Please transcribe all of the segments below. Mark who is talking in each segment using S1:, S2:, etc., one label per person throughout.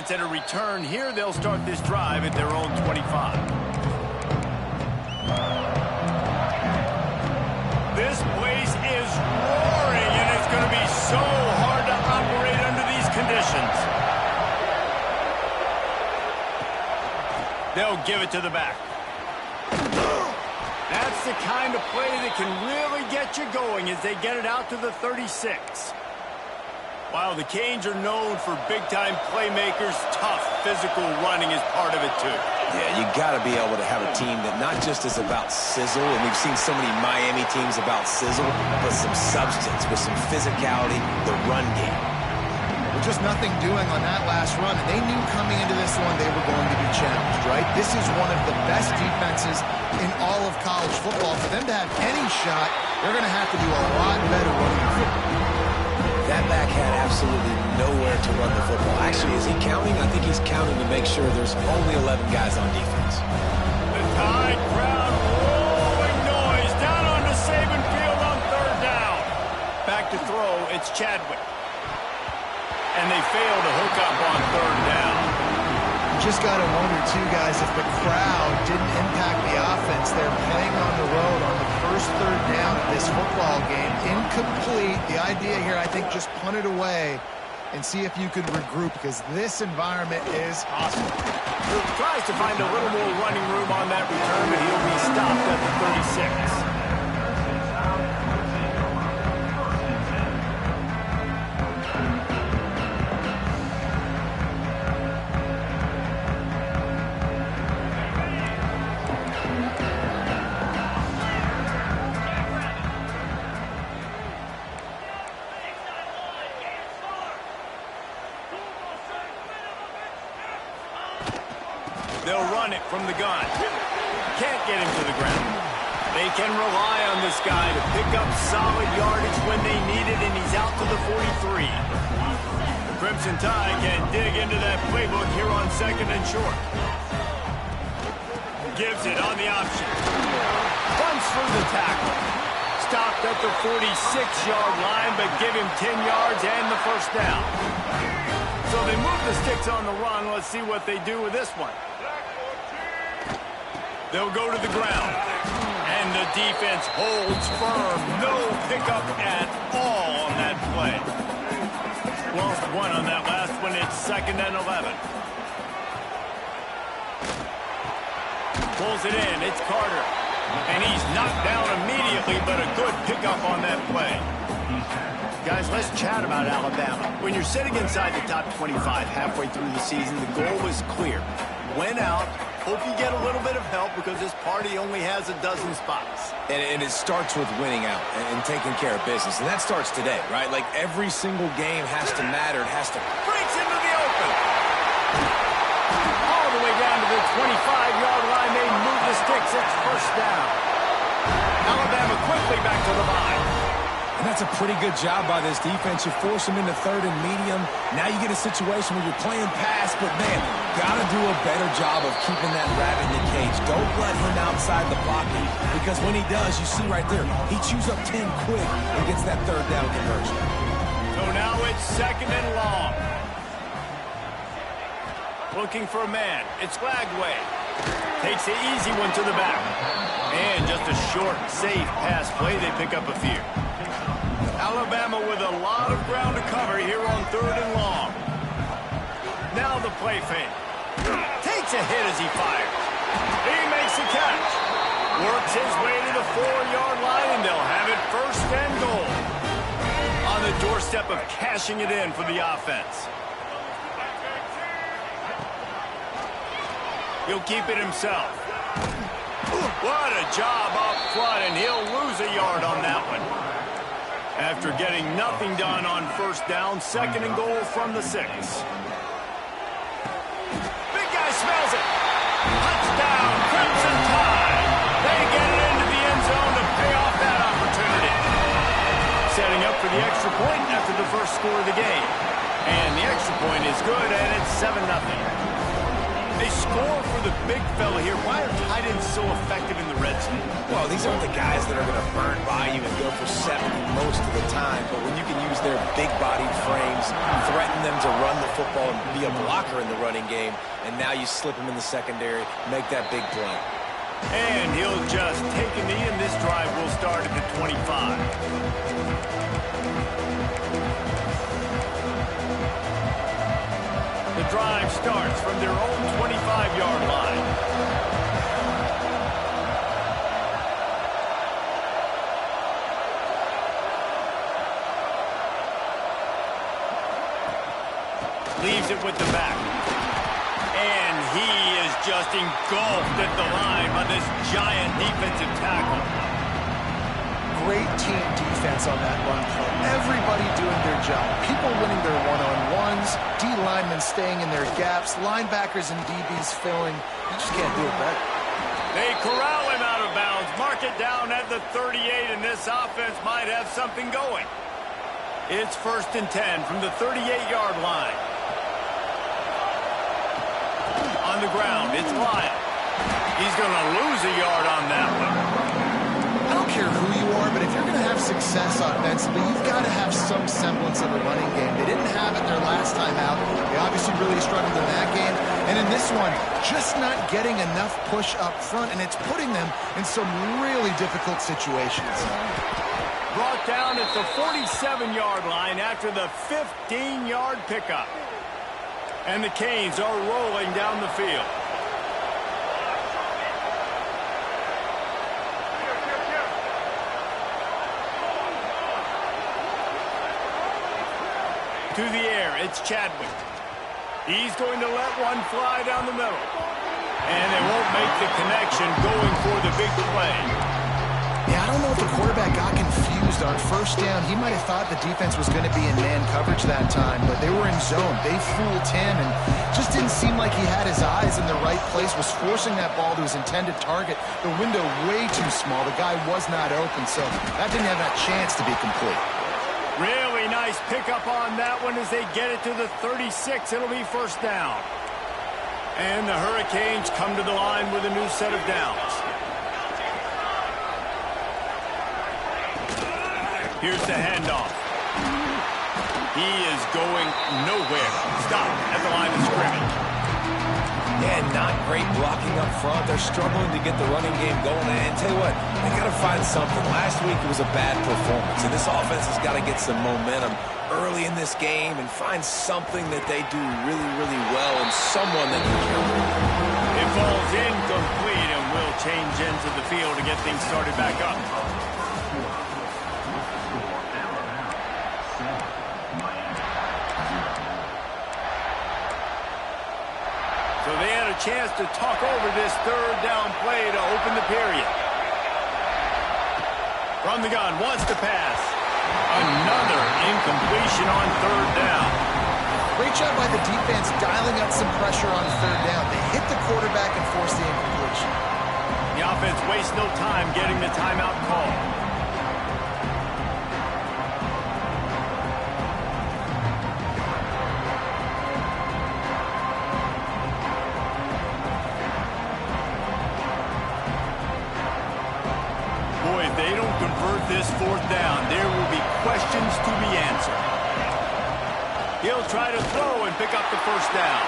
S1: chance at a return here. They'll start this drive at their own 25. This place is roaring, and it's going to be so hard to operate under these conditions. They'll give it to the back. That's the kind of play that can really get you going as they get it out to the 36. While the Canes are known for big-time playmakers, tough physical running is part of it too.
S2: Yeah, you got to be able to have a team that not just is about sizzle, and we've seen so many Miami teams about sizzle, but some substance with some physicality, the run game.
S3: Well, just nothing doing on that last run, and they knew coming into this one they were going to be challenged, right? This is one of the best defenses in all of college football. For them to have any shot, they're going to have to do a lot better running the football.
S2: That back had absolutely nowhere to run the football. Actually, is he counting? I think he's counting to make sure there's only 11 guys on defense.
S1: The Tide crowd rolling noise down onto Saban Field on third down. Back to throw, it's Chadwick. And they fail to hook up on third down.
S3: You just got to wonder, too, guys, if the crowd didn't impact the offense. They're playing on the road on the first third down of this football game. Incomplete. The idea here, I think, just punt it away and see if you could regroup, because this environment is hostile.
S1: He tries to find a little more running room on that return, but he'll be stopped at the 36. They'll run it from the gun. Can't get him to the ground. They can rely on this guy to pick up solid yardage when they need it, and he's out to the 43. The Crimson Tide can dig into that playbook here on second and short. Gives it on the option. Runs through the tackle. Stopped at the 46-yard line, but give him 10 yards and the first down. So they move the sticks on the run. Let's see what they do with this one. They'll go to the ground. And the defense holds firm. No pickup at all on that play. Lost one on that last one. It's 2nd and 11. Pulls it in. It's Carter. And he's knocked down immediately, but a good pickup on that play. Guys, let's chat about Alabama. When you're sitting inside the top 25 halfway through the season, the goal is clear. Win out. Hope you get a little bit of help, because this party only has a dozen spots.
S2: And it starts with winning out and taking care of business. And that starts today, right? Like, every single game has to matter. It has to...
S1: Breaks into the open. All the way down to the 25-yard line. They move the sticks. It's first down. Alabama quickly back to the line.
S2: And that's a pretty good job by this defense. You force them into third and medium. Now you get a situation where you're playing pass, but, man, got to do a better job of keeping that rabbit in the cage. Don't let him outside the pocket, because when he does, you see right there, he chews up 10 quick and gets that third down conversion.
S1: So now it's 2nd and long. Looking for a man. It's Lagway. Takes the easy one to the back. And just a short, safe pass play. They pick up a few. Alabama with a lot of ground to cover here on 3rd and long. Now the play fake. Takes a hit as he fires. He makes the catch. Works his way to the 4-yard line, and they'll have it 1st and goal. On the doorstep of cashing it in for the offense. He'll keep it himself. What a job up front, and he'll lose a yard on that one. After getting nothing done on first down, 2nd and goal from the 6. Big guy smells it. Touchdown, Crimson Tide. They get it into the end zone to pay off that opportunity. Setting up for the extra point after the first score of the game. And the extra point is good, and it's 7-0. They score for the big fella here. Why are tight ends so effective in the red zone?
S2: Well, these aren't the guys that are going to burn by you and go for 70 most of the time, but when you can use their big-bodied frames, threaten them to run the football and be a blocker in the running game, and now you slip them in the secondary, make that big play.
S1: And he'll just take a knee, and this drive will start at the 25. The drive starts from their own 25-yard line. Leaves it with the back. And he is just engulfed at the line by this giant defensive tackle.
S3: Great team defense on that run play. Everybody doing their job. People winning their one-on-ones, D linemen staying in their gaps, linebackers and DBs filling. You just can't do it better.
S1: They corral him out of bounds, mark it down at the 38, and this offense might have something going. It's 1st and 10 from the 38-yard line. On the ground, it's Lyle. He's going to lose a yard on that one.
S3: I don't care who you are, but if you're going to have success offensively, you've got to have some semblance of a running game. They didn't have it their last time out. They obviously really struggled in that game. And in this one, just not getting enough push up front, and it's putting them in some really difficult situations.
S1: Brought down at the 47-yard line after the 15-yard pickup. And the Canes are rolling down the field. To the air, it's Chadwick. He's going to let one fly down the middle. And they won't make the connection going for the big play.
S3: Yeah, I don't know if the quarterback got confused on 1st down. He might have thought the defense was going to be in man coverage that time, but they were in zone. They fooled him and just didn't seem like he had his eyes in the right place, was forcing that ball to his intended target. The window way too small. The guy was not open, so that didn't have that chance to be complete.
S1: Really nice pickup on that one as they get it to the 36. It'll be 1st down. And the Hurricanes come to the line with a new set of downs. Here's the handoff. He is going nowhere. Stop at the line of scrimmage.
S2: Yeah, not great blocking up front. They're struggling to get the running game going. And tell you what, they got to find something. Last week it was a bad performance, and this offense has got to get some momentum early in this game and find something that they do really, really well and someone that can kill them.
S1: It falls incomplete and will change into the field to get things started back up. So they had a chance to talk over this 3rd down play to open the period. From the gun, wants to pass. Another incompletion on 3rd down.
S3: Great job by the defense dialing up some pressure on 3rd down. They hit the quarterback and forced the incompletion.
S1: The offense wastes no time getting the timeout call. This 4th down, there will be questions to be answered. He'll try to throw and pick up the 1st down.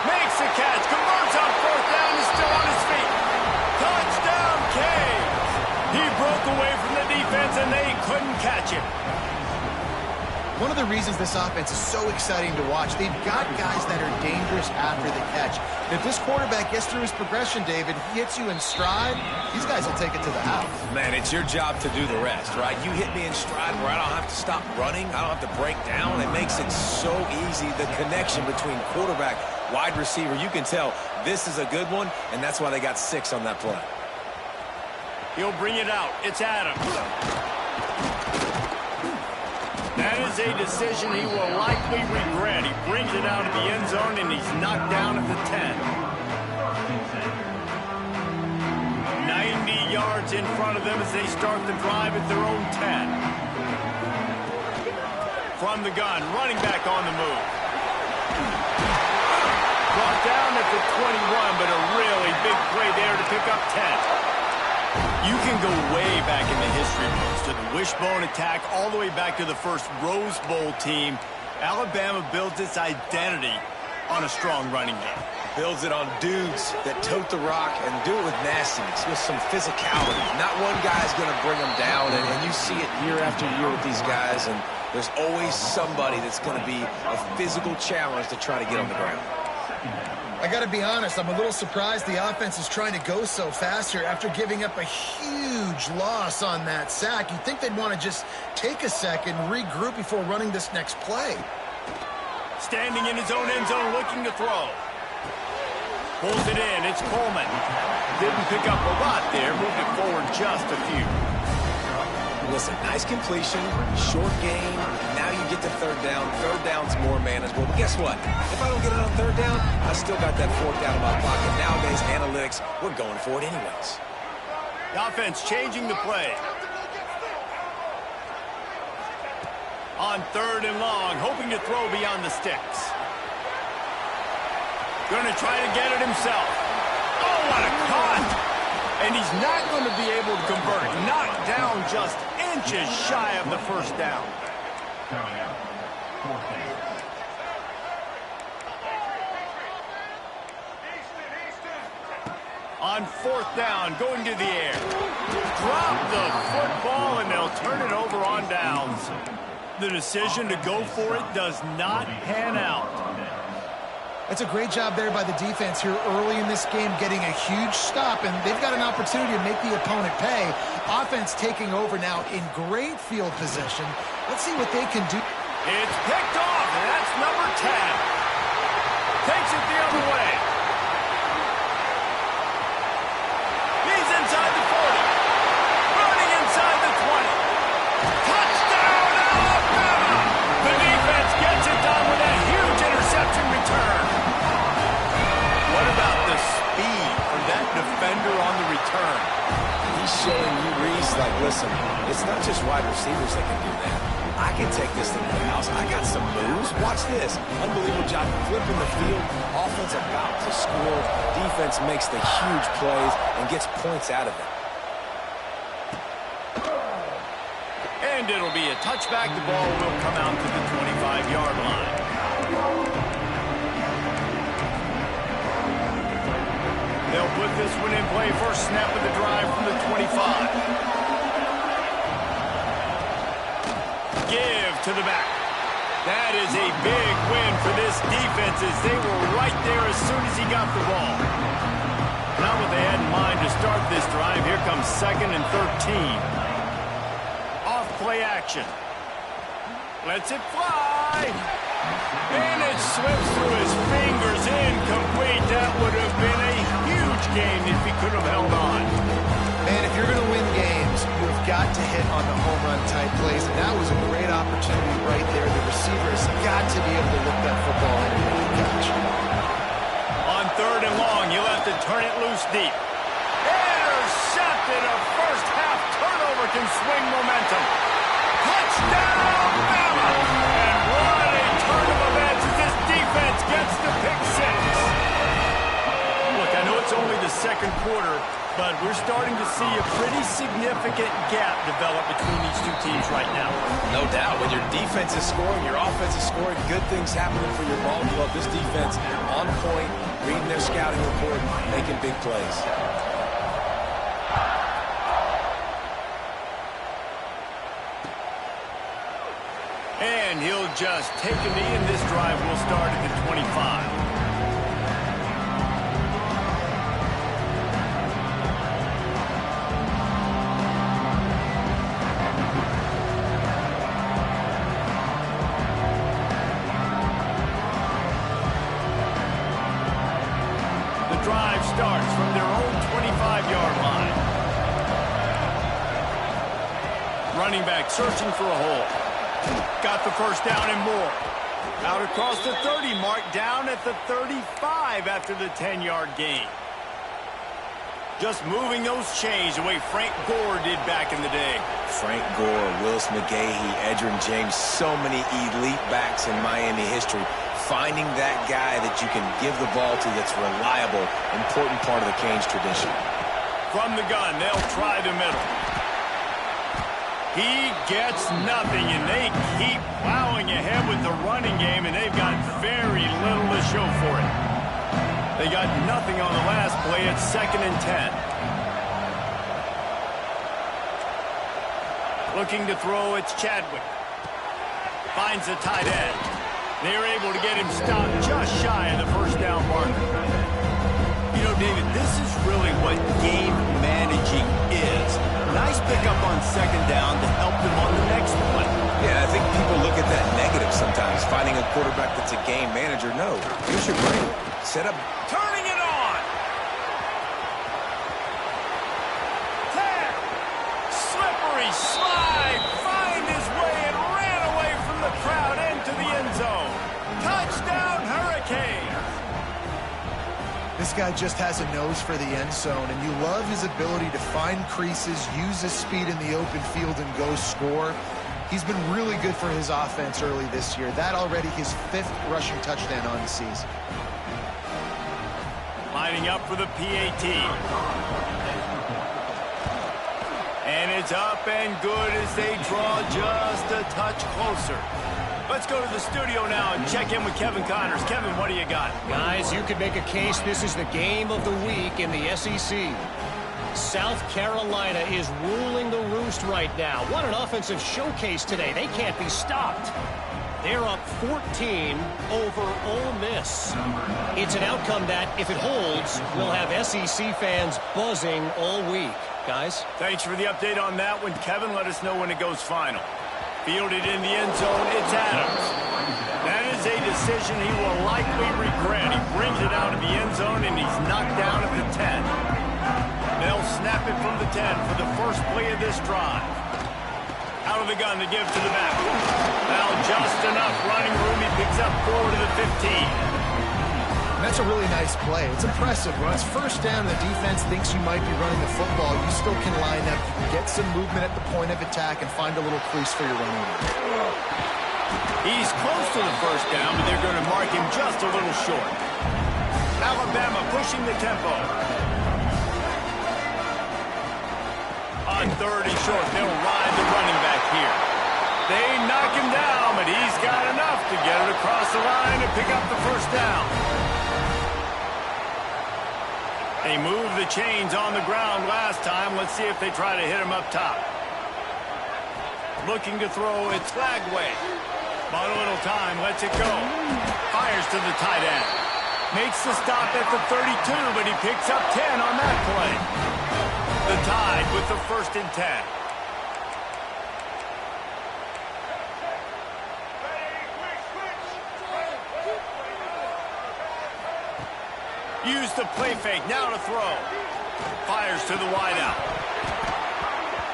S1: Makes the catch, converts on 4th down, is still on his feet. Touchdown, Canes! He broke away from the defense and they couldn't catch him.
S3: One of the reasons this offense is so exciting to watch, they've got guys that are dangerous after the catch. And if this quarterback gets through his progression, David, he hits you in stride, these guys will take it to the house.
S2: Man, it's your job to do the rest, right? You hit me in stride where I don't have to stop running. I don't have to break down. It makes it so easy. The connection between quarterback, wide receiver, you can tell this is a good one, and that's why they got 6 on that play.
S1: He'll bring it out. It's Adams. That is a decision he will likely regret. He brings it out of the end zone, and he's knocked down at the 10. 90 yards in front of them as they start the drive at their own 10. From the gun, running back on the move. Brought pick up 10. You can go way back in the history books to the wishbone attack all the way back to the first Rose Bowl team. Alabama builds its identity on a strong running game.
S2: Builds it on dudes that tote the rock and do it with nastiness, with some physicality. Not one guy's going to bring them down, and you see it year after year with these guys, and there's always somebody that's going to be a physical challenge to try to get on the ground.
S3: I got to be honest, I'm a little surprised the offense is trying to go so fast here after giving up a huge loss on that sack. You'd think they'd want to just take a second, regroup before running this next play.
S1: Standing in his own end zone, looking to throw. Pulls it in, it's Coleman. Didn't pick up a lot there, moved it forward just a few.
S2: Listen, nice completion, short game. Now you get to third down. Third down's more manageable. But guess what? If I don't get it on third down, I still got that fourth down in my pocket. Nowadays, analytics, we're going for it anyways.
S1: The offense changing the play. On third and long, hoping to throw beyond the sticks. Going to try to get it himself. Oh, what a cut! And he's not going to be able to convert. Knocked down just inches shy of the first down. On fourth down, going to the air. Drop the football, and they'll turn it over on downs. The decision to go for it does not pan out.
S3: That's a great job there by the defense here early in this game, getting a huge stop, and they've got an opportunity to make the opponent pay. Offense taking over now in great field position. Let's see what they can do.
S1: It's picked off, and that's number 10. Takes it the other way. He's inside the 40. Running inside the 20. Touchdown, Alabama! The defense gets it done with a huge interception return. What about the speed from that defender on the return?
S2: He's showing you, Reese, like, listen, it's not just wide receivers that can do that. I can take this thing to the house. I got some moves. Watch this. Unbelievable job flipping the field. Offense about to score. Defense makes the huge plays and gets points out of it.
S1: And it'll be a touchback. The ball will come out to the 25-yard line. They'll put this one in play. First snap of the drive from the 25. Give to the back. That is a big win for this defense as they were right there as soon as he got the ball. Not what they had in mind to start this drive. Here comes 2nd and 13. Off play action. Lets it fly. And it slips through his fingers. Incomplete. That would have been a huge game if he could have held on.
S3: Man, if you're going to win games, you've got to hit on the home run type plays, and that was a great opportunity right there. The receivers got to be able to look that football in and make the catch.
S1: On third and long, you'll have to turn it loose deep. Intercepted. A first half turnover can swing momentum. Touchdown, Bama! And what a turn of events as this defense gets the pick six. Look, I know it's only the second quarter, but we're starting to see a pretty significant gap develop between these two teams right now.
S2: No doubt. When your defense is scoring, your offense is scoring, good things happening for your ball club. This defense on point, reading their scouting report, making big plays.
S1: And he'll just take a knee, and this drive will start at the 25. Drive starts from their own 25-yard line. Running back searching for a hole. Got the first down and more. Out across the 30 mark, down at the 35 after the 10-yard gain. Just moving those chains the way Frank Gore did back in the day.
S2: Frank Gore, Willis McGahee, Edgerrin James, so many elite backs in Miami history. finding that guy that you can give the ball to that's reliable, important part of the Canes tradition.
S1: From the gun, they'll try the middle. He gets nothing, and they keep plowing ahead with the running game, and they've got very little to show for it. They got nothing on the last play. It's 2nd and 10. Looking to throw, it's Chadwick. Finds the tight end. They're able to get him stopped just shy of the first down marker. You know, David, this is really what game managing is. Nice pickup on 2nd down to help them on the next play.
S2: Yeah, I think people look at that negative sometimes, finding a quarterback that's a game manager. No, here's your brain. Set up.
S1: Turning it on. 10. Slippery slide. Find his way and ran away from the crowd into the end zone. Touchdown, Hurricanes.
S3: This guy just has a nose for the end zone, and you love his ability to find creases, use his speed in the open field, and go score. He's been really good for his offense early this year. That already his 5th rushing touchdown on the season.
S1: Lining up for the PAT. And it's up and good as they draw just a touch closer. Let's go to the studio now and check in with Kevin Connors. Kevin, what do you got?
S4: Guys, you could make a case this is the game of the week in the SEC. South Carolina is ruling the roost right now. What an offensive showcase today. They can't be stopped. They're up 14 over Ole Miss. It's an outcome that, if it holds, will have SEC fans buzzing all week. Guys?
S1: Thanks for the update on that one, Kevin. Let us know when it goes final. Fielded in the end zone, it's Adams. That is a decision he will likely regret. He brings it out of the end zone, and he's knocked down at the 10. They'll snap it from the 10 for the first play of this drive. Out of the gun to give to the back. Now just enough running room. He picks up 4 to the 15.
S3: That's a really nice play. It's impressive. When it's first down, the defense thinks you might be running the football. You still can line up. You can get some movement at the point of attack and find a little crease for your running game.
S1: He's close to the first down, but they're going to mark him just a little short. Alabama pushing the tempo. On 3rd and short, they'll ride the running back here. They knock him down, but he's got enough to get it across the line and pick up the first down. They moved the chains on the ground last time. Let's see if they try to hit him up top. Looking to throw, it's Flagway. Bought a little time, lets it go. Fires to the tight end. Makes the stop at the 32, but he picks up 10 on that play. The Tide with the 1st and 10. Use the play fake, now to throw. Fires to the wideout.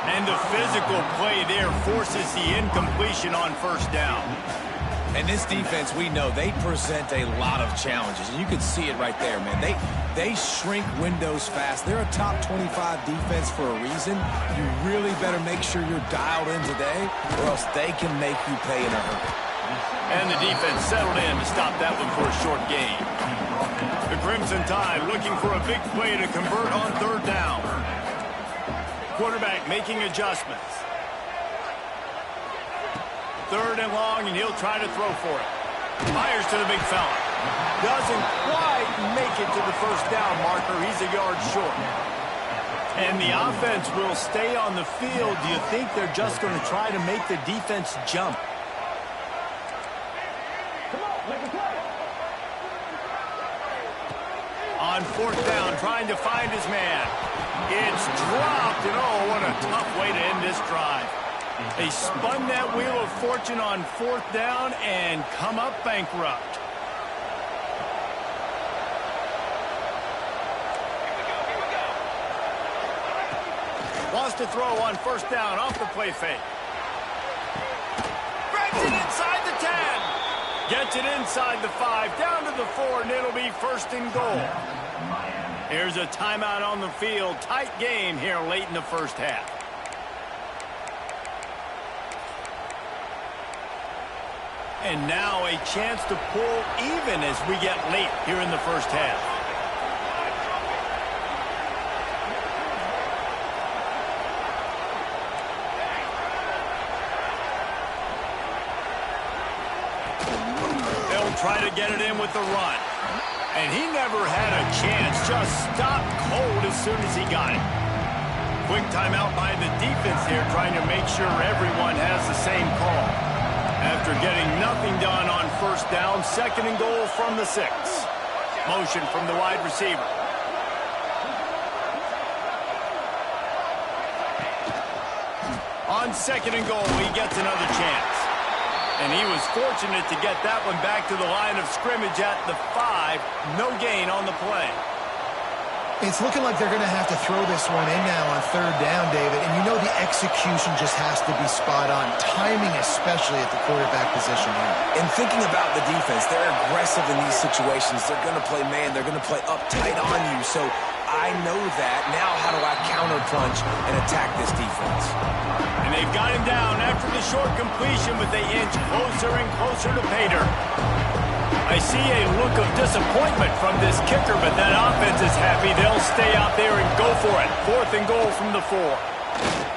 S1: And the physical play there forces the incompletion on first down.
S2: And this defense, we know, they present a lot of challenges. And you can see it right there, man. They shrink windows fast. They're a top 25 defense for a reason. You really better make sure you're dialed in today, or else they can make you pay in a hurry.
S1: And the defense settled in to stop that one for a short gain. The Crimson Tide looking for a big play to convert on 3rd down. Quarterback making adjustments. 3rd and long, and he'll try to throw for it. Fires to the big fella. Doesn't quite make it to the first down marker. He's a yard short. And the offense will stay on the field. Do you think they're just going to try to make the defense jump? On 4th down, trying to find his man. It's dropped, and oh, what a tough way to end this drive. They spun that wheel of fortune on 4th down and come up bankrupt. Wants to throw on 1st down off the play fake. Grabs it inside the 10. Gets it inside the 5, down to the 4, and it'll be 1st and goal. Here's a timeout on the field. Tight game here late in the first half. And now a chance to pull even as we get late here in the first half. They'll try to get it in with the run. And he never had a chance, just stopped cold as soon as he got it. Quick timeout by the defense here, trying to make sure everyone has the same call. After getting nothing done on first down, 2nd and goal from the 6. Motion from the wide receiver. On 2nd and goal, he gets another chance. And he was fortunate to get that one back to the line of scrimmage at the 5. No gain on the play.
S3: It's looking like they're going to have to throw this one in now on 3rd down, David. And you know the execution just has to be spot on. Timing especially at the quarterback position here.
S2: And thinking about the defense, they're aggressive in these situations. They're going to play man. They're going to play up tight on you. So I know that. Now how do I counterpunch and attack this defense?
S1: And they've got him down after the short completion, but they inch closer and closer to pay dirt. I see a look of disappointment from this kicker, but that offense is happy. They'll stay out there and go for it. 4th and goal from the 4.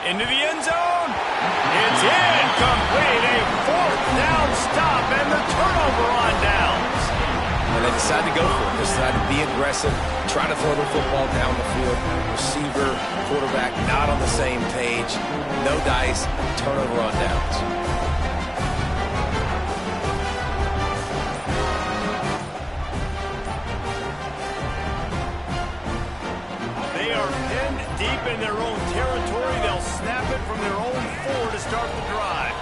S1: Into the end zone. It's incomplete. A 4th down stop and the turnover on downs.
S2: And they decide to go for it. They decide to be aggressive, try to throw the football down the field. Receiver, quarterback, not on the same page. No dice, turnover on downs.
S1: They are pinned deep in their own territory. They'll snap it from their own 4 to start the drive.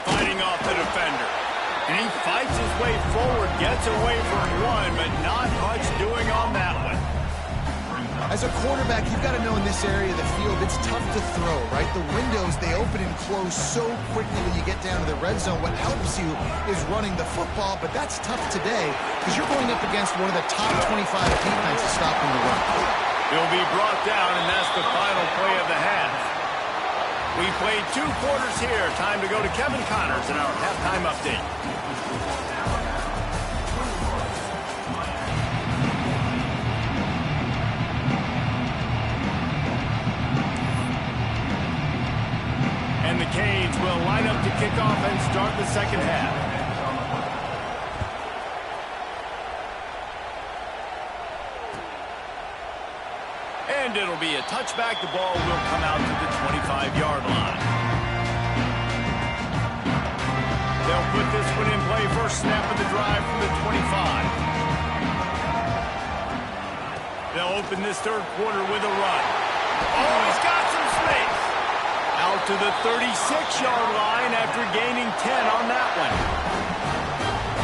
S1: Fighting off the defender. And he fights his way forward, gets away from one, but not much doing on that one.
S3: As a quarterback, you've got to know in this area of the field, it's tough to throw, right? The windows, they open and close so quickly when you get down to the red zone. What helps you is running the football, but that's tough today because you're going up against one of the top 25 defenses stopping the run.
S1: He'll be brought down, and that's the final play of the half. We played 2 quarters here. Time to go to Kevin Connors in our halftime update. And the Canes will line up to kick off and start the second half. And it'll be a touchback. The ball will come out to the 25-yard line. They'll put this one in play. First snap of the drive from the 25. They'll open this 3rd quarter with a run. Oh, he's got some space. Out to the 36-yard line after gaining 10 on that one.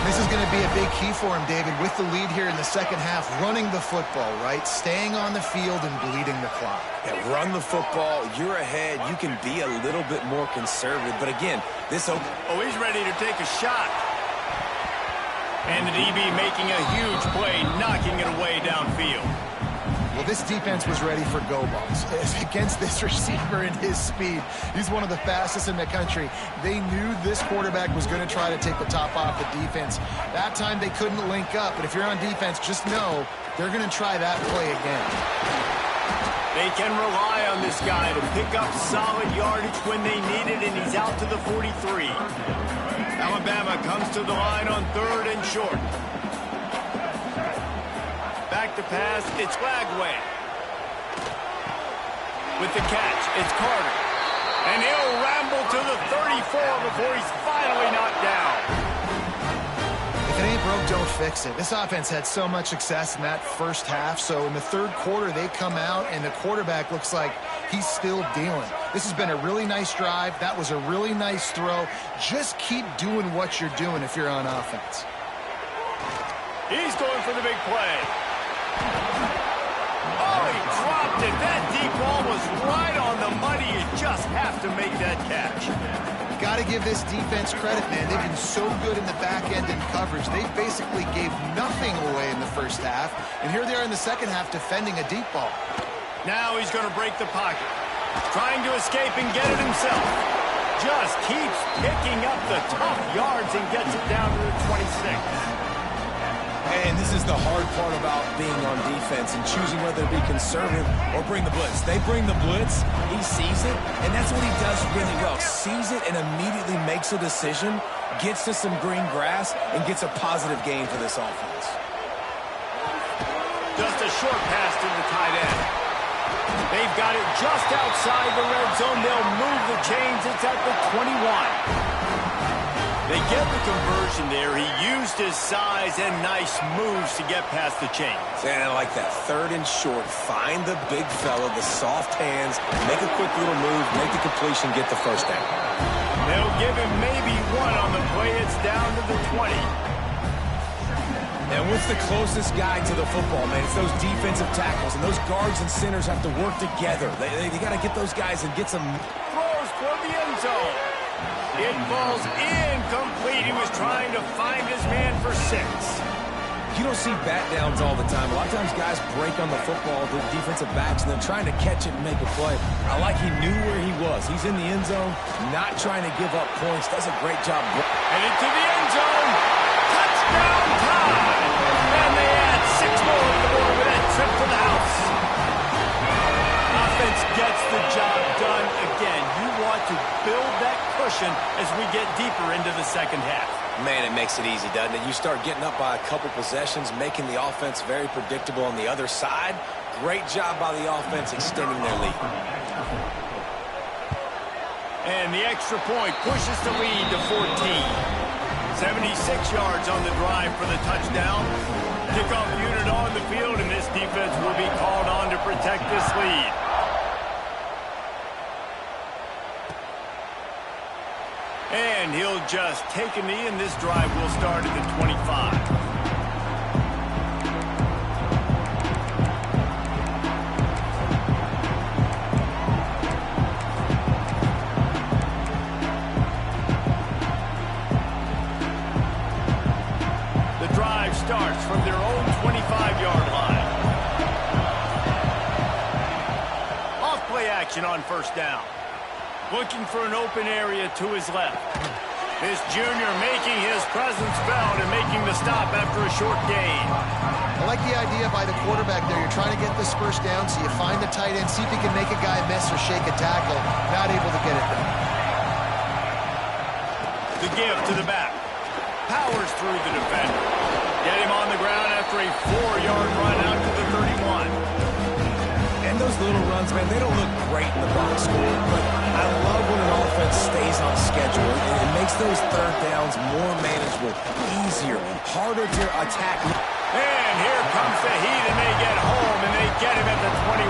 S3: This is going to be a big key for him, David, with the lead here in the second half, running the football, right? Staying on the field and bleeding the clock.
S2: Yeah, run the football. You're ahead. You can be a little bit more conservative. But again, this...
S1: Oh, he's ready to take a shot. And the DB making a huge play, knocking it away downfield.
S3: Well, this defense was ready for go balls. Against this receiver and his speed, he's one of the fastest in the country. They knew this quarterback was going to try to take the top off the defense. That time they couldn't link up, but if you're on defense, just know they're going to try that play again.
S1: They can rely on this guy to pick up solid yardage when they need it, and he's out to the 43. Alabama comes to the line on 3rd and short. Back to pass, it's Lagway. With the catch, it's Carter. And he'll ramble to the 34 before he's finally knocked down.
S3: If it ain't broke, don't fix it. This offense had so much success in that first half, so in the 3rd quarter, they come out, and the quarterback looks like he's still dealing. This has been a really nice drive. That was a really nice throw. Just keep doing what you're doing if you're on offense.
S1: He's going for the big play. Oh, he dropped it. That deep ball was right on the money. You just have to make that catch.
S3: Got to give this defense credit, man. They've been so good in the back end in coverage. They basically gave nothing away in the first half. And here they are in the second half defending a deep ball.
S1: Now he's going to break the pocket. Trying to escape and get it himself. Just keeps picking up the tough yards and gets it down to the 26.
S2: And this is the hard part about being on defense and choosing whether to be conservative or bring the blitz. They bring the blitz, he sees it, and that's what he does really well. Sees it and immediately makes a decision, gets to some green grass, and gets a positive gain for this offense.
S1: Just a short pass to the tight end. They've got it just outside the red zone. They'll move the chains. It's at the 21. They get the conversion there. He used his size and nice moves to get past the chains.
S2: And I like that. 3rd and short. Find the big fella, the soft hands, make a quick little move, make the completion, get the first down.
S1: They'll give him maybe one on the play. It's down to the 20.
S2: And what's the closest guy to the football, man? It's those defensive tackles, and those guards and centers have to work together. They got to get those guys and get some...
S1: Throws toward the end zone. It falls incomplete. He was trying to find his man for 6.
S2: You don't see bat downs all the time. A lot of times guys break on the football, the defensive backs, and they're trying to catch it and make a play. I like he knew where he was. He's in the end zone, not trying to give up points. Does a great job.
S1: And into the end zone. Touchdown time. And they add 6 more to the board with that trip to the house. Offense gets the job done again. You want to build that cushion as we get deeper into the second half.
S2: Man, it makes it easy, doesn't it? You start getting up by a couple possessions, making the offense very predictable on the other side. Great job by the offense extending their lead.
S1: And the extra point pushes the lead to 14. 76 yards on the drive for the touchdown. Kickoff unit on the field, and this defense will be called on to protect this lead. And he'll just take a knee, and this drive will start at the 25. Starts from their own 25-yard line. Off play action on first down. Looking for an open area to his left. This junior making his presence felt and making the stop after a short gain.
S3: I like the idea by the quarterback there. You're trying to get this first down, so you find the tight end, see if he can make a guy miss or shake a tackle. Not able to get it done.
S1: The give to the back. Powers through the defender. Get him on the ground after a 4-yard run out to the 31.
S2: And those little runs, man, they don't look great in the box score, but I love when an offense stays on schedule. It makes those third downs more manageable, easier, harder to attack.
S1: And here comes the heat, and they get home, and they get him at the 21.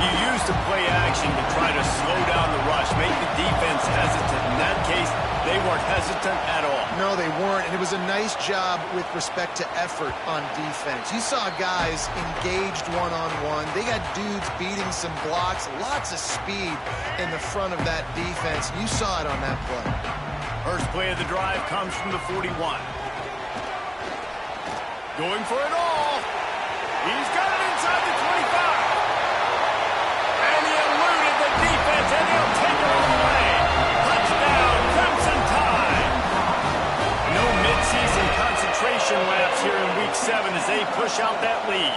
S1: You use the play action to try to slow down the rush, make the defense hesitant. In that case, they weren't hesitant at all.
S3: No, they weren't, and it was a nice job with respect to effort on defense. You saw guys engaged one-on-one. They got dudes beating some blocks, lots of speed in the front of that defense. You saw it on that play.
S1: First play of the drive comes from the 41. Going for it all. He's got it inside the 25. And he eluded the defense, and he'll take it all the way. Touchdown, Crimson Tide. No midseason concentration laps here in Week 7 as they push out that lead.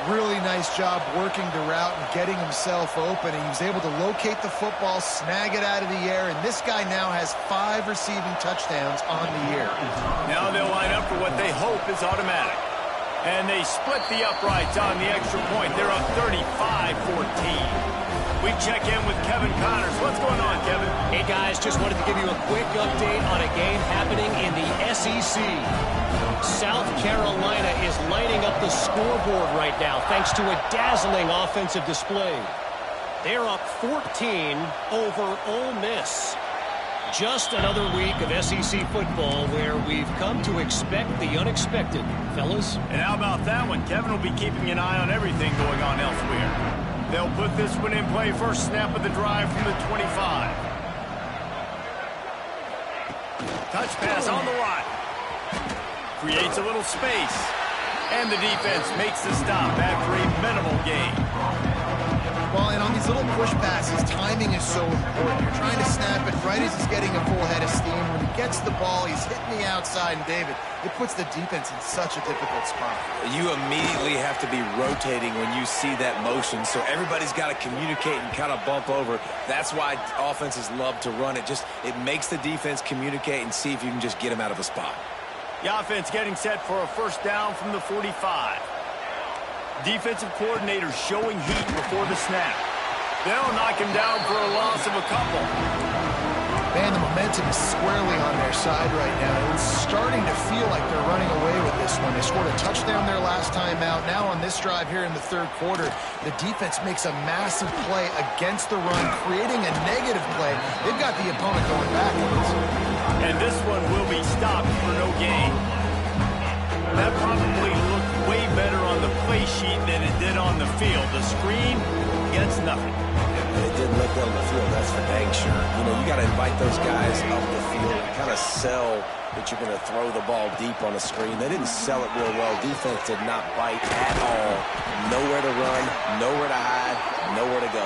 S3: Really nice job working the route and getting himself open. And he was able to locate the football, snag it out of the air, and this guy now has 5 receiving touchdowns on the year.
S1: Now they'll line up for what they hope is automatic. And they split the uprights on the extra point. They're up 35-14. We check in with Kevin Connors. What's going on, Kevin?
S4: Hey, guys, just wanted to give you a quick update on a game happening in the SEC. South Carolina is lighting up the scoreboard right now thanks to a dazzling offensive display. They're up 14 over Ole Miss. Just another week of SEC football where we've come to expect the unexpected, fellas.
S1: And how about that one? Kevin will be keeping an eye on everything going on elsewhere. They'll put this one in play. First snap of the drive from the 25. Touch pass on the line. Creates a little space. And the defense makes the stop after a minimal gain.
S3: Well, and on these these little push passes, timing is so important. You're trying to snap it right as he's getting a full head of steam. When he gets the ball, he's hitting the outside, and David, it puts the defense in such a difficult spot.
S2: You immediately have to be rotating when you see that motion, so everybody's got to communicate and kind of bump over. That's why offenses love to run it. It makes the defense communicate and see if you can just get him out of a spot.
S1: The offense getting set for a first down from the 45. Defensive coordinator showing heat before the snap. They'll knock him down for a loss of a couple.
S3: Man, the momentum is squarely on their side right now. It's starting to feel like they're running away with this one. They scored a touchdown their last time out. Now on this drive here in the third quarter, the defense makes a massive play against the run, creating a negative play. They've got the opponent going backwards.
S1: And this one will be stopped for no gain. That probably looked way better on the play sheet than it did on the field. The screen gets nothing.
S2: It didn't look good on the field, that's for dang sure. You know, you got to invite those guys up the field and kind of sell that you're going to throw the ball deep on the screen. They didn't sell it real well. Defense did not bite at all. Nowhere to run, nowhere to hide, nowhere to go.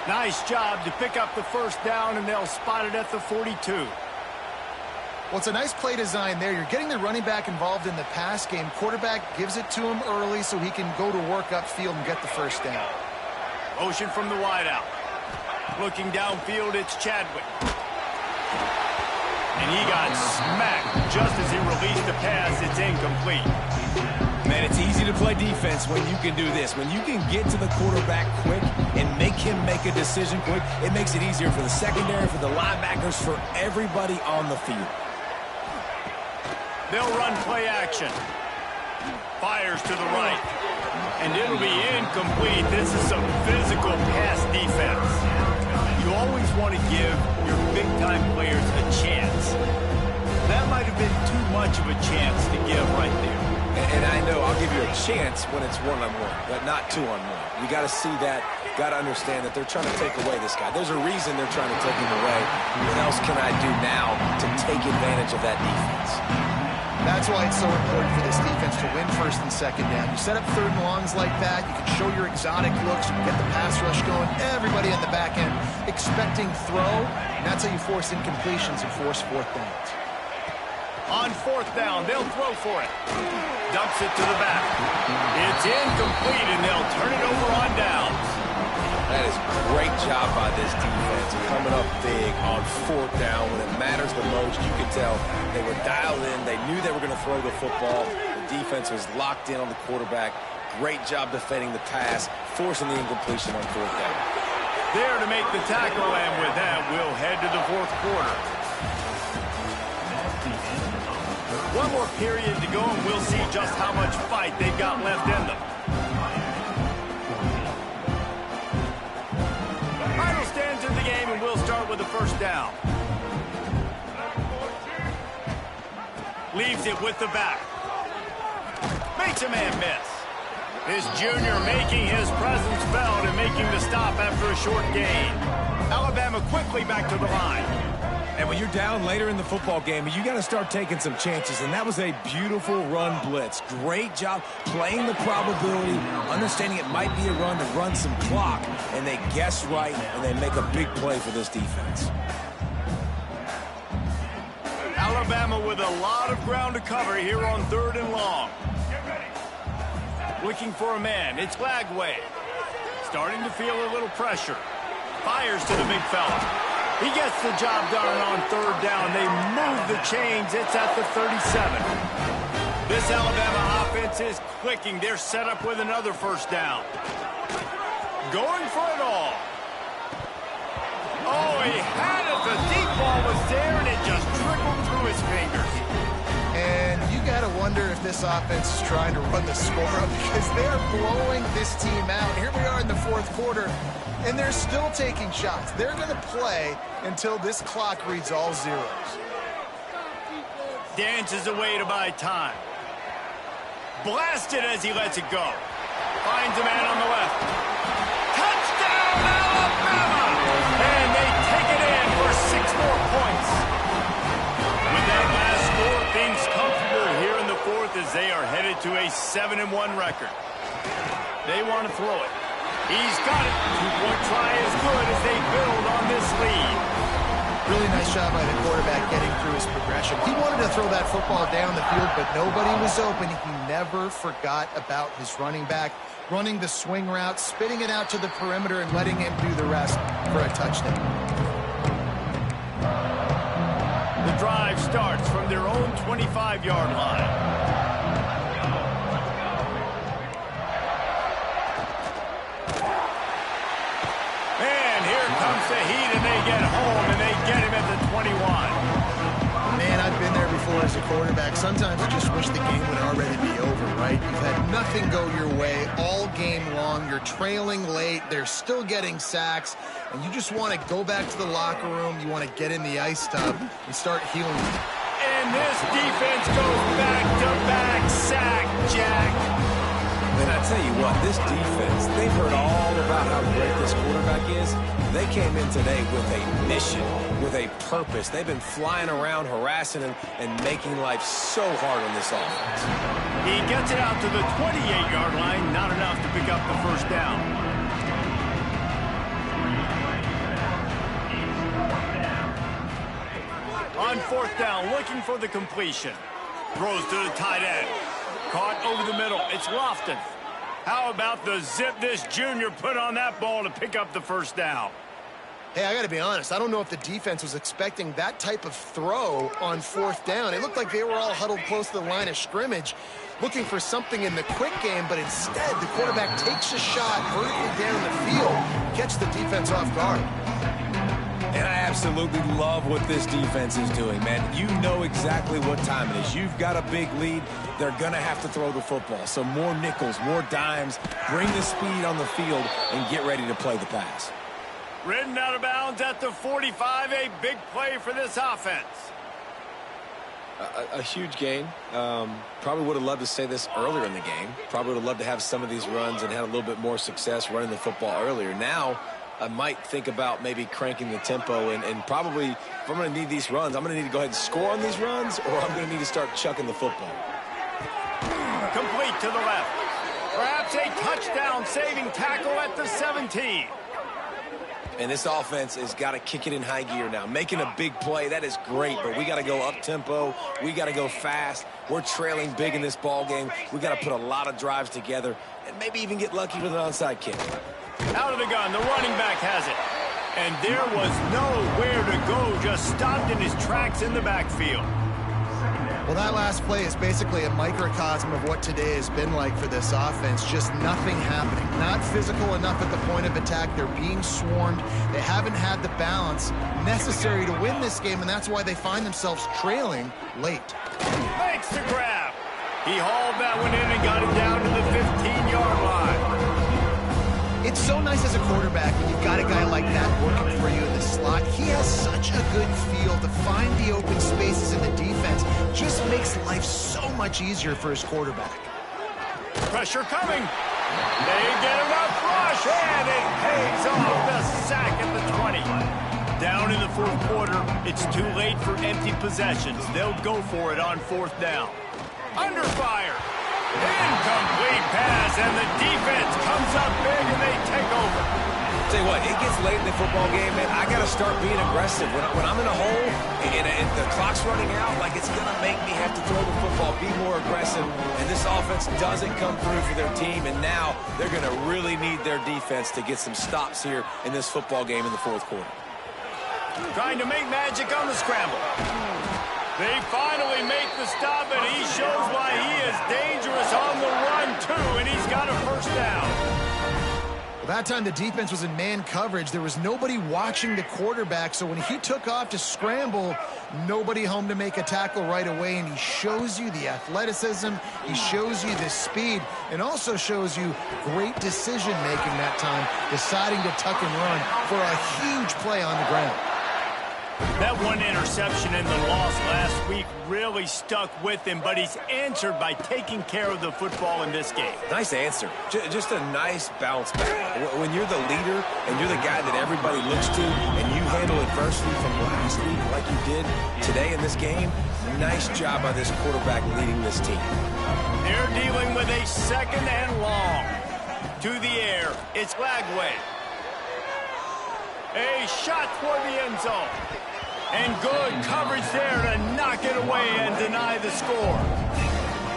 S1: Nice job to pick up the first down, and they'll spot it at the 42.
S3: Well, it's a nice play design there. You're getting the running back involved in the pass game. Quarterback gives it to him early so he can go to work upfield and get the first down.
S1: Motion from the wideout. Looking downfield, it's Chadwick. And he got smacked just as he released the pass. It's incomplete.
S2: Man, it's easy to play defense when you can do this. When you can get to the quarterback quick and make him make a decision quick, it makes it easier for the secondary, for the linebackers, for everybody on the field.
S1: They'll run play action. Fires to the right. And it'll be incomplete. This is some physical pass defense. You always want to give your big-time players a chance. That might have been too much of a chance to give right there.
S2: And I know I'll give you a chance when it's one-on-one, but not two-on-one. You got to see that, got to understand that they're trying to take away this guy. There's a reason they're trying to take him away. What else can I do now to take advantage of that defense?
S3: That's why it's so important for this defense to win first and second down. You set up third and longs like that, you can show your exotic looks, you can get the pass rush going, everybody on the back end expecting throw, and that's how you force incompletions and force fourth downs.
S1: On fourth down, they'll throw for it. Dumps it to the back. It's incomplete, and they'll turn it over on downs.
S2: That is a great job by this defense, coming up big on fourth down when it matters the most. You could tell they were dialed in. They knew they were going to throw the football. The defense was locked in on the quarterback. Great job defending the pass, forcing the incompletion on fourth down.
S1: There to make the tackle, and with that, we'll head to the fourth quarter. One more period to go, and we'll see just how much fight they've got left in them. Final stands in the game, and we'll start with the first down. Leaves it with the back. Makes a man miss. His junior making his presence felt and making the stop after a short gain. Alabama quickly back to the line.
S2: And when you're down later in the football game, you got to start taking some chances, and that was a beautiful run blitz. Great job playing the probability, understanding it might be a run to run some clock, and they guess right, and they make a big play for this defense.
S1: Alabama with a lot of ground to cover here on third and long. Looking for a man, it's Glagway. Starting to feel a little pressure. Fires to the big fella. He gets the job done on third down. They move the chains. It's at the 37. This Alabama offense is clicking. They're set up with another first down. Going for it all. Oh, he had it. The deep ball was there, and it just trickled through his fingers.
S3: And you got to wonder if this offense is trying to run the score up because they're blowing this team out. Here we are in the fourth quarter, and they're still taking shots. They're going to play until this clock reads all zeros.
S1: Dances away to buy time. Blasted as he lets it go. Finds a man on the left. Touchdown, Alabama! And they take it in for 6 more points. With that last score, things comfortable here in the fourth as they are headed to a 7-1 record. They want to throw it. He's got it. Two-point try is good as they build on this lead.
S3: Really nice job by the quarterback getting through his progression. He wanted to throw that football down the field, but nobody was open. He never forgot about his running back, running the swing route, spitting it out to the perimeter, and letting him do the rest for a touchdown.
S1: The drive starts from their own 25-yard line. Comes the heat, and they get home, and they get him at the 21.
S3: Man, I've been there before as a quarterback. Sometimes you just wish the game would already be over, right? You've had nothing go your way all game long. You're trailing late. They're still getting sacks, and you just want to go back to the locker room. You want to get in the ice tub and start healing.
S1: And this defense goes back-to-back sack, Jack.
S2: And I tell you what, this defense, they've heard all about how great this quarterback is. They came in today with a mission, with a purpose. They've been flying around, harassing him, and making life so hard on this offense.
S1: He gets it out to the 28-yard line, not enough to pick up the first down. On fourth down, looking for the completion. Throws to the tight end. Caught over the middle. It's Lofton. How about the zip this junior put on that ball to pick up the first down?
S3: Hey, I got to be honest. I don't know if the defense was expecting that type of throw on fourth down. It looked like they were all huddled close to the line of scrimmage, looking for something in the quick game, but instead the quarterback takes a shot vertically down the field, catch the defense off guard.
S2: And I absolutely love what this defense is doing, man. You know exactly what time it is. You've got a big lead. They're going to have to throw the football. So more nickels, more dimes, bring the speed on the field, and get ready to play the pass.
S1: Ridden out of bounds at the 45, a big play for this offense.
S2: A huge gain. Probably would have loved to say this earlier in the game. Probably would have loved to have some of these runs and had a little bit more success running the football earlier. Now, I might think about maybe cranking the tempo and probably, if I'm going to need these runs, I'm going to need to go ahead and score on these runs, or I'm going to need to start chucking the football.
S1: Complete to the left. Perhaps a touchdown-saving tackle at the 17.
S2: And this offense has got to kick it in high gear now. Making a big play, that is great, but we got to go up-tempo. We got to go fast. We're trailing big in this ball game. We got to put a lot of drives together and maybe even get lucky with an onside kick.
S1: Out of the gun, the running back has it. And there was nowhere to go, just stopped in his tracks in the backfield.
S3: Well, that last play is basically a microcosm of what today has been like for this offense. Just nothing happening. Not physical enough at the point of attack. They're being swarmed. They haven't had the balance necessary to win this game, and that's why they find themselves trailing late.
S1: Makes the grab. He hauled that one in and got it down to the 15-yard line.
S3: It's so nice as a quarterback when you've got a guy like that working for you in the slot. He has such a good feel to find the open spaces in the defense. Just makes life so much easier for his quarterback.
S1: Pressure coming. They get him up rush, and it pays off the sack at the 20. Down in the fourth quarter, it's too late for empty possessions. They'll go for it on fourth down. Under fire. Incomplete pass, and the defense comes up big, and they take over.
S2: Tell you what, it gets late in the football game, man. I got to start being aggressive. When I'm in a hole and the clock's running out, like it's going to make me have to throw the football, be more aggressive. And this offense doesn't come through for their team, and now they're going to really need their defense to get some stops here in this football game in the fourth quarter.
S1: Trying to make magic on the scramble. They finally make the stop, and he shows why he is dangerous on the run, too, and he's got a first down.
S3: Well, that time the defense was in man coverage. There was nobody watching the quarterback, so when he took off to scramble, nobody home to make a tackle right away, and he shows you the athleticism, he shows you the speed, and also shows you great decision-making that time, deciding to tuck and run for a huge play on the ground.
S1: That one interception in the loss last week really stuck with him, but he's answered by taking care of the football in this game.
S2: Nice answer. Just a nice bounce back. When you're the leader and you're the guy that everybody looks to and you handle adversity from last week like you did today in this game, nice job by this quarterback leading this team.
S1: They're dealing with a second and long. to the air. It's Lagway. A shot toward the end zone. And good coverage there to knock it away and deny the score.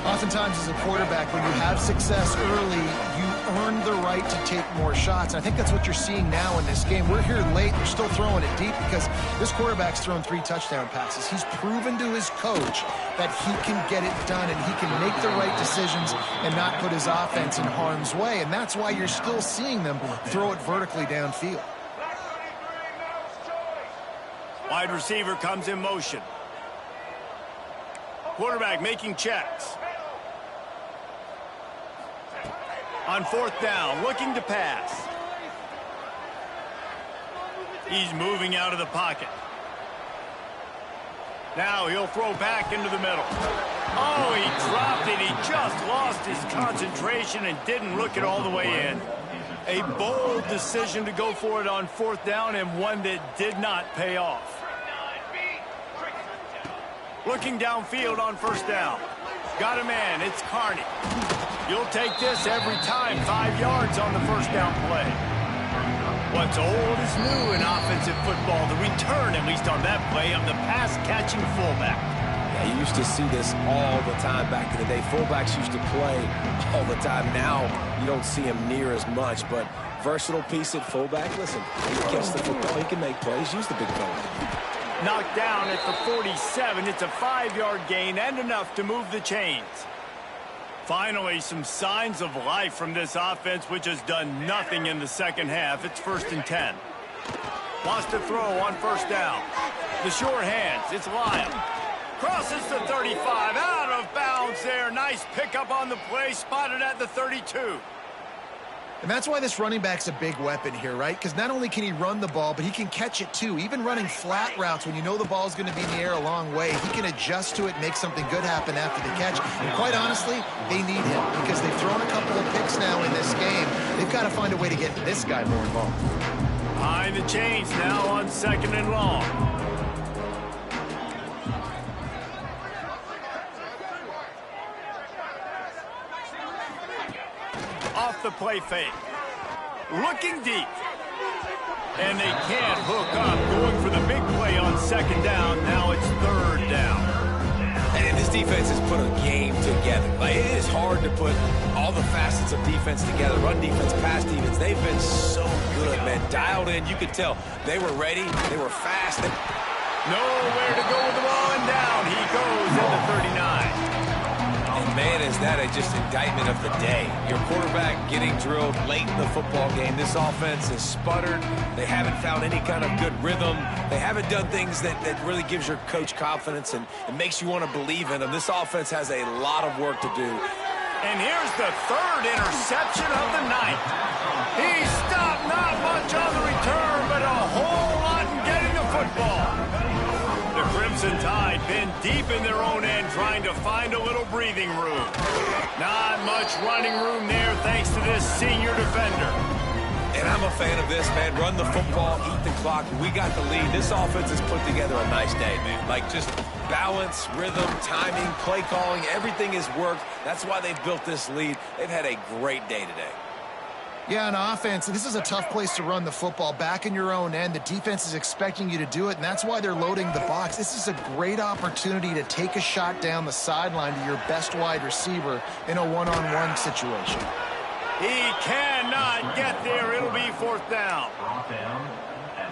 S3: Oftentimes as a quarterback, when you have success early, you earn the right to take more shots. And I think that's what you're seeing now in this game. We're here late. They're still throwing it deep because this quarterback's thrown 3 touchdown passes. He's proven to his coach that he can get it done and he can make the right decisions and not put his offense in harm's way. And that's why you're still seeing them throw it vertically downfield.
S1: Wide receiver comes in motion. Quarterback making checks. On 4th down, looking to pass. He's moving out of the pocket. Now he'll throw back into the middle. Oh, he dropped it. He just lost his concentration and didn't look it all the way in. A bold decision to go for it on 4th down and one that did not pay off. Looking downfield on 1st down. Got a man. It's Carney. You'll take this every time. 5 yards on the 1st down play. What's old is new in offensive football. The return, at least on that play, of the pass-catching fullback.
S2: Yeah, you used to see this all the time back in the day. Fullbacks used to play all the time. Now you don't see him near as much, but versatile piece at fullback. Listen, he can catch the football. He can make plays. Use the big fella.
S1: Knocked down at the 47. It's a 5-yard gain and enough to move the chains. Finally, some signs of life from this offense, which has done nothing in the second half. It's 1st and 10. Lost a throw on 1st down. The short hands. It's Lyle. Crosses the 35. Out of bounds there. Nice pickup on the play. Spotted at the 32.
S3: And that's why this running back's a big weapon here, right? Because not only can he run the ball, but he can catch it too. Even running flat routes when you know the ball's going to be in the air a long way, he can adjust to it and make something good happen after the catch. And quite honestly, they need him because they've thrown a couple of picks now in this game. They've got to find a way to get this guy more involved.
S1: Behind the chains now on 2nd and long. Off the play fake. Looking deep. And they can't hook up. Going for the big play on 2nd down. Now it's 3rd down.
S2: And this defense has put a game together. Like, it is hard to put all the facets of defense together. Run defense, pass defense. They've been so good, man. Dialed in. You could tell they were ready. They were fast.
S1: Nowhere to go with the ball and down. He goes at the 39.
S2: Man, is that just indictment of the day. Your quarterback getting drilled late in the football game. This offense has sputtered. They haven't found any kind of good rhythm. They haven't done things that really gives your coach confidence and makes you want to believe in them. This offense has a lot of work to do.
S1: And here's the 3rd interception of the night. He stopped not much on the return, but a whole lot in getting the football. The Crimson Tide been deep in their own end trying to find a little breathing room. Not much running room there thanks to this senior defender.
S2: And I'm a fan of this, man. Run the football, eat the clock. We got the lead. This offense has put together a nice day, man. Like, just balance, rhythm, timing, play calling, everything has worked. That's why they've built this lead. They've had a great day today.
S3: Yeah, on offense, this is a tough place to run the football. Back in your own end, the defense is expecting you to do it, and that's why they're loading the box. This is a great opportunity to take a shot down the sideline to your best wide receiver in a one-on-one situation.
S1: He cannot get there. It'll be 4th down.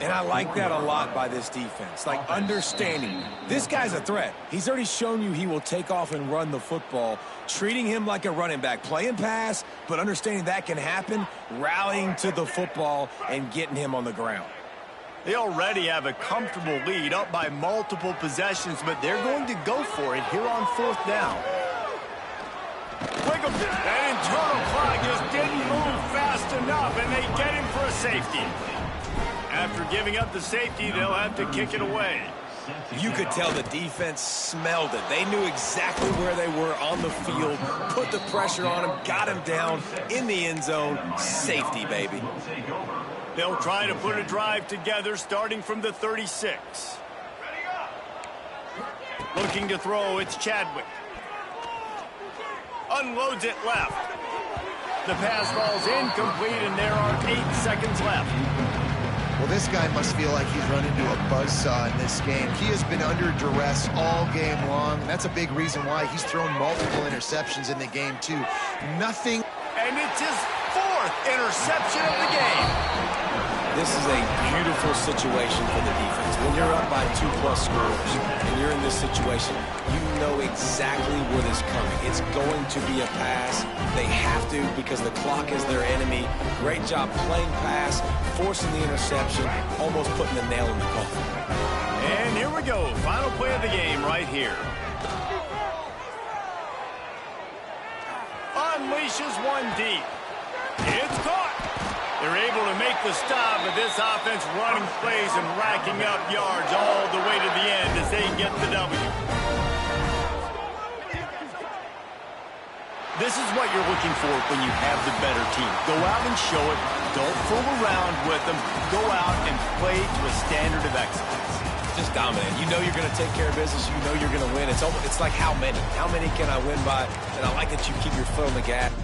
S2: And I like that a lot by this defense. Like, understanding this guy's a threat. He's already shown you he will take off and run the football. Treating him like a running back. Playing pass, but understanding that can happen. Rallying to the football and getting him on the ground.
S1: They already have a comfortable lead up by multiple possessions, but they're going to go for it here on 4th down. That internal clock just didn't move fast enough, and they get him for a safety. After giving up the safety, they'll have to kick it away.
S2: You could tell the defense smelled it. They knew exactly where they were on the field, put the pressure on him, got him down in the end zone. Safety, baby.
S1: They'll try to put a drive together starting from the 36. Looking to throw, it's Chadwick. Unloads it left. The pass falls incomplete, and there are 8 seconds left.
S3: Well, this guy must feel like he's run into a buzzsaw in this game. He has been under duress all game long, and that's a big reason why he's thrown multiple interceptions in the game, too. Nothing.
S1: And it's his 4th interception of the game.
S2: This is a beautiful situation for the defense. When you're up by 2+ scores and you're in this situation, you know exactly what is coming. It's going to be a pass. They have to because the clock is their enemy. Great job playing pass, forcing the interception, almost putting the nail in the coffin.
S1: And here we go. Final play of the game right here. Unleashes one deep. It's caught. They're able to make the stop, but this offense running plays and racking up yards all the way to the end as they get the W. This is what you're looking for when you have the better team. Go out and show it. Don't fool around with them. Go out and play to a standard of excellence.
S2: Just dominate. You know you're going to take care of business. You know you're going to win. It's like how many? How many can I win by? And I like that you keep your foot on the gas.